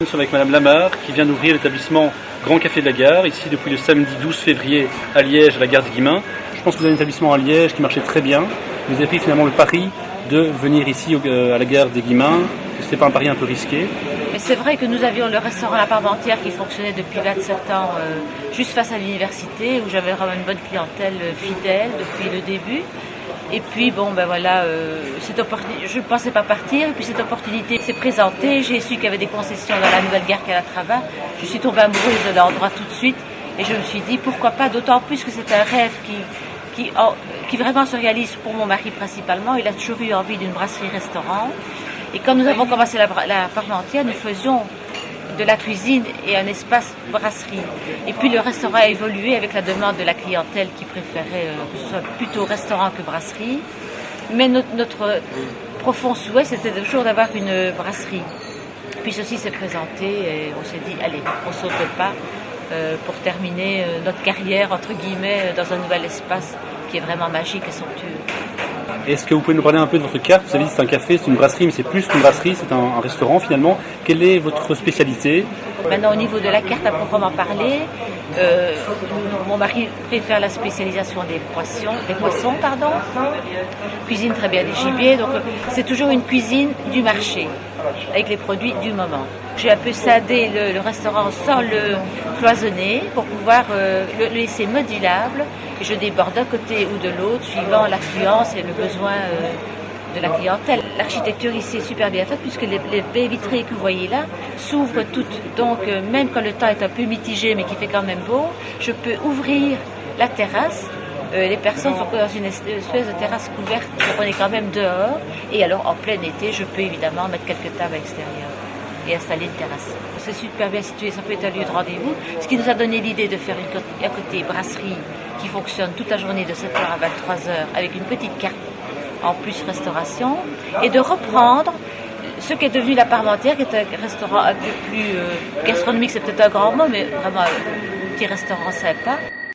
Nous sommes avec Madame Lamarre qui vient d'ouvrir l'établissement Grand Café de la Gare, ici depuis le samedi 12 février à Liège, à la gare des Guillemins. Je pense que vous avez un établissement à Liège qui marchait très bien. Vous avez pris finalement le pari de venir ici à la gare des Guillemins. Ce n'était pas un pari un peu risqué? Mais c'est vrai que nous avions le restaurant La Parmentière qui fonctionnait depuis 27 ans juste face à l'université, où j'avais vraiment une bonne clientèle fidèle depuis le début. Et puis bon ben voilà, je ne pensais pas partir, et puis cette opportunité s'est présentée. J'ai su qu'il y avait des concessions dans la nouvelle gare Calatrava. Je suis tombée amoureuse de l'endroit tout de suite et je me suis dit pourquoi pas, d'autant plus que c'est un rêve qui vraiment se réalise pour mon mari principalement. Il a toujours eu envie d'une brasserie-restaurant. Et quand nous avons commencé la Parmentière, nous faisions de la cuisine et un espace brasserie. Et puis le restaurant a évolué avec la demande de la clientèle qui préférait que ce soit plutôt restaurant que brasserie. Mais notre profond souhait, c'était toujours d'avoir une brasserie. Puis ceci s'est présenté et on s'est dit, allez, on saute le pas pour terminer notre carrière, entre guillemets, dans un nouvel espace qui est vraiment magique et somptueux. Est-ce que vous pouvez nous parler un peu de votre carte? Vous avez dit que c'est un café, c'est une brasserie, mais c'est plus qu'une brasserie, c'est un restaurant finalement. Quelle est votre spécialité? Maintenant, au niveau de la carte à proprement parler, mon mari préfère la spécialisation des poissons, cuisine très bien des gibiers, donc c'est toujours une cuisine du marché, avec les produits du moment. J'ai un peu scindé le restaurant sans le cloisonner pour pouvoir le laisser modulable. Et je déborde d'un côté ou de l'autre, suivant l'affluence et le besoin de la clientèle. L'architecture ici est super bien faite puisque les baies vitrées que vous voyez là s'ouvrent toutes. Donc même quand le temps est un peu mitigé mais qui fait quand même beau, je peux ouvrir la terrasse. Les personnes sont dans une espèce de terrasse couverte, donc on est quand même dehors. Et alors en plein été, je peux évidemment mettre quelques tables à l'extérieur et installer une terrasse. C'est super bien situé, ça peut être un lieu de rendez-vous. Ce qui nous a donné l'idée de faire un côté brasserie qui fonctionne toute la journée de 7h à 23h avec une petite carte en plus restauration, et de reprendre ce qui est devenu la Parmentière, qui est un restaurant un peu plus gastronomique, c'est peut-être un grand mot, mais vraiment un petit restaurant sympa.